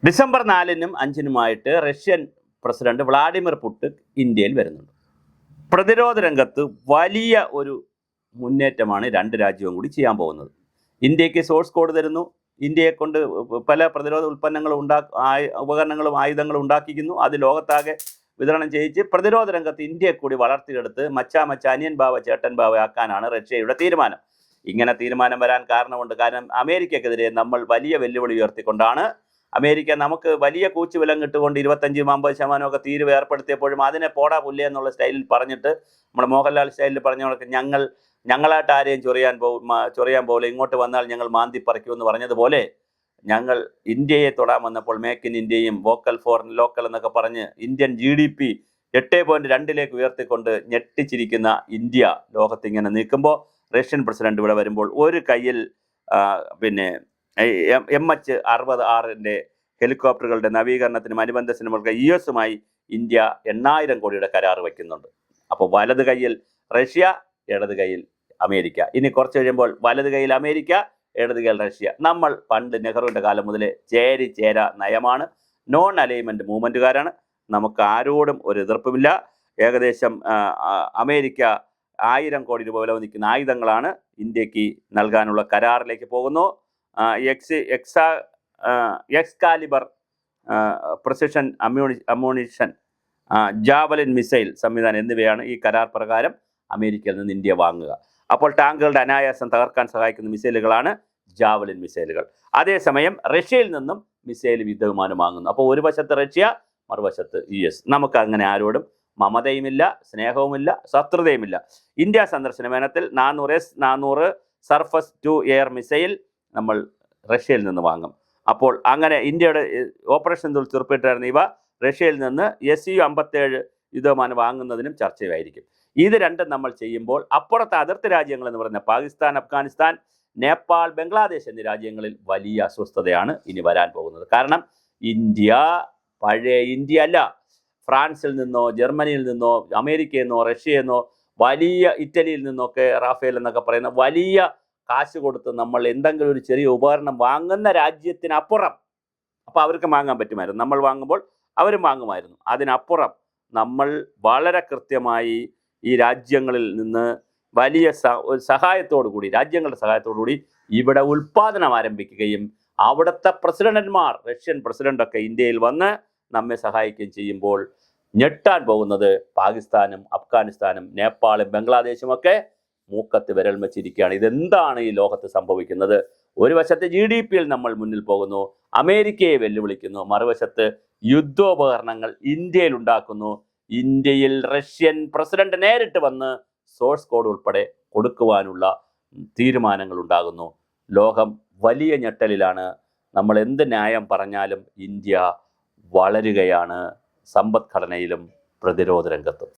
December 4-നും 5-നുമായിട്ട് Russian president Vladimir Putin ഇന്ത്യയിൽ വരുന്നുണ്ട്. പ്രതിരോധ രംഗത്ത് വലിയ ഒരു മുന്നേറ്റമാണ് രണ്ട് രാജ്യവും കൂടി ചെയ്യാൻ പോകുന്നത്. ഇന്ത്യക്ക് സോഴ്സ് കോഡ് തരുന്നു. ഇന്ത്യയെ കൊണ്ട് പല പ്രതിരോധ ഉൽപ്പന്നങ്ങളും ഉപകരണങ്ങളും ആയുധങ്ങളും ഉണ്ടാക്കിക്കുന്നു. അത് ലോകത്താകെ വിതരണം ചെയ്യിച്ച് പ്രതിരോധ രംഗത്ത് ഇന്ത്യയെ കൂടി വളർത്തിയെടുത്ത് മച്ചാ അനിയൻ ബാവ ചേട്ടൻ ബാവ ആക്കാനാണ് റഷ്യയുടെ തീരുമാനം. ഇങ്ങനെ തീരുമാനം വരാൻ കാരണമുണ്ട്. കാരണം അമേരിക്കക്കെതിരെ നമ്മൾ വലിയ വെല്ലുവിളി ഉയർത്തിക്കൊണ്ടാണ് അമേരിക്ക നമുക്ക് വലിയ കൂച്ചുവിലം കിട്ടുകൊണ്ട് 25-50% തീരുവ ഏർപ്പെടുത്തിയപ്പോഴും അതിനെ പോടാ പുല്ലേ എന്നുള്ള സ്റ്റൈലിൽ പറഞ്ഞിട്ട് നമ്മുടെ മോഹൻലാൽ സ്റ്റൈലിൽ പറഞ്ഞവർക്ക് ഞങ്ങളായിട്ട് ആരെയും ചൊറിയാൻ പോലെ ഇങ്ങോട്ട് വന്നാൽ ഞങ്ങൾ മാന്തി പറിക്കുമെന്ന് പറഞ്ഞതുപോലെ ഞങ്ങൾ ഇന്ത്യയെ തൊടാൻ വന്നപ്പോൾ മേക്ക് ഇൻ ഇന്ത്യയും വോക്കൽ ഫോർ ലോക്കൽ എന്നൊക്കെ പറഞ്ഞ് ഇന്ത്യൻ GDP 8.2 ഉയർത്തിക്കൊണ്ട് ഞെട്ടിച്ചിരിക്കുന്ന ഇന്ത്യ ലോകത്തിങ്ങനെ നിൽക്കുമ്പോൾ റഷ്യൻ പ്രസിഡന്റ് ഇവിടെ വരുമ്പോൾ ഒരു കയ്യിൽ MH-60R ഹെലികോപ്റ്ററുകളുടെ നവീകരണത്തിനും അനുബന്ധ സിനിമകൾക്ക് US-മായി ഇന്ത്യ 8000 കോടിയുടെ കരാർ വയ്ക്കുന്നുണ്ട്. അപ്പോൾ വലത് കൈയിൽ റഷ്യ, ഇടത് കൈയിൽ അമേരിക്ക. ഇനി കുറച്ച് കഴിയുമ്പോൾ വലത് കൈയിൽ അമേരിക്ക, ഇടത് കൈയിൽ റഷ്യ. നമ്മൾ പണ്ട് നെഹ്റുവിൻ്റെ കാലം മുതലേ ചേര നയമാണ്. നോൺ അലൈൻമെൻറ്റ് മൂവ്മെൻറ്റുകാരാണ്. നമുക്ക് ആരോടും ഒരു എതിർപ്പുമില്ല. ഏകദേശം അമേരിക്ക 1000 കോടി രൂപ വില നിൽക്കുന്ന ആയുധങ്ങളാണ് ഇന്ത്യക്ക് നൽകാനുള്ള കരാറിലേക്ക് പോകുന്നു. Excalibur precision ammunition, javelin missile സംവിധാനം എന്നിവയാണ് ഈ കരാർ പ്രകാരം അമേരിക്കയിൽ നിന്ന് ഇന്ത്യ വാങ്ങുക. അപ്പോൾ ടാങ്കുകളുടെ അനായാസം തകർക്കാൻ സഹായിക്കുന്ന മിസൈലുകളാണ് ജാവലിൻ മിസൈലുകൾ. അതേസമയം റഷ്യയിൽ നിന്നും മിസൈലും യുദ്ധവിമാനം വാങ്ങുന്നു. അപ്പോൾ ഒരു വശത്ത് റഷ്യ, മറുവശത്ത് US. നമുക്ക് അങ്ങനെ ആരോടും മമതയുമില്ല, സ്നേഹവുമില്ല, ശത്രുതയുമില്ല. ഇന്ത്യ സന്ദർശന വേനത്തിൽ 400 സർഫസ് ടു എയർ മിസൈൽ നമ്മൾ റഷ്യയിൽ നിന്ന് വാങ്ങും. അപ്പോൾ അങ്ങനെ ഇന്ത്യയുടെ ഓപ്പറേഷൻ തുറപ്പിട്ടായിരുന്ന ഇവ റഷ്യയിൽ നിന്ന് Su-57 യുദ്ധവിമാനം വാങ്ങുന്നതിനും ചർച്ചയായിരിക്കും. ഇത് രണ്ടും നമ്മൾ ചെയ്യുമ്പോൾ അപ്പുറത്തെ അതിർത്തി രാജ്യങ്ങൾ എന്ന് പറയുന്ന പാകിസ്ഥാൻ, അഫ്ഗാനിസ്ഥാൻ, നേപ്പാൾ, ബംഗ്ലാദേശ് എന്നീ രാജ്യങ്ങളിൽ വലിയ അസ്വസ്ഥതയാണ് ഇനി വരാൻ പോകുന്നത്. കാരണം ഇന്ത്യ പഴയ ഇന്ത്യ അല്ല. ഫ്രാൻസിൽ നിന്നോ ജർമ്മനിയിൽ നിന്നോ അമേരിക്കയിൽ നിന്നോ റഷ്യയിൽ നിന്നോ വലിയ ഇറ്റലിയിൽ നിന്നൊക്കെ റാഫേൽ എന്നൊക്കെ പറയുന്ന വലിയ കാശ് കൊടുത്ത് നമ്മൾ എന്തെങ്കിലും ഒരു ചെറിയ ഉപകരണം വാങ്ങുന്ന രാജ്യത്തിനപ്പുറം, അപ്പോൾ അവർക്ക് വാങ്ങാൻ പറ്റുമായിരുന്നു, നമ്മൾ വാങ്ങുമ്പോൾ അവരും വാങ്ങുമായിരുന്നു. അതിനപ്പുറം നമ്മൾ വളരെ കൃത്യമായി ഈ രാജ്യങ്ങളിൽ നിന്ന് വലിയ സഹായത്തോടു കൂടി, രാജ്യങ്ങളുടെ സഹായത്തോടു കൂടി ഇവിടെ ഉൽപ്പാദനം ആരംഭിക്കുകയും അവിടുത്തെ പ്രസിഡന്റുമാർ, റഷ്യൻ പ്രസിഡന്റൊക്കെ ഇന്ത്യയിൽ വന്ന് നമ്മെ സഹായിക്കുകയും ചെയ്യുമ്പോൾ ഞെട്ടാൻ പോകുന്നത് പാകിസ്ഥാനും അഫ്ഗാനിസ്ഥാനും നേപ്പാളും ബംഗ്ലാദേശും ഒക്കെ മൂക്കത്ത് വിരൽ വെച്ചിരിക്കുകയാണ്. ഇതെന്താണ് ഈ ലോകത്ത് സംഭവിക്കുന്നത്? ഒരു വശത്ത് GDP-യിൽ നമ്മൾ മുന്നിൽ പോകുന്നു, അമേരിക്കയെ വെല്ലുവിളിക്കുന്നു. മറുവശത്ത് യുദ്ധോപകരണങ്ങൾ ഇന്ത്യയിൽ ഉണ്ടാക്കുന്നു. ഇന്ത്യയിൽ റഷ്യൻ പ്രസിഡന്റ് നേരിട്ട് വന്ന് സോഴ്സ് കോഡ് ഉൾപ്പെടെ കൊടുക്കുവാനുള്ള തീരുമാനങ്ങൾ ഉണ്ടാകുന്നു. ലോകം വലിയ ഞെട്ടലിലാണ്. നമ്മൾ എന്ത് ന്യായം പറഞ്ഞാലും ഇന്ത്യ വളരുകയാണ്, സമ്പദ്ഘടനയിലും പ്രതിരോധ രംഗത്തും.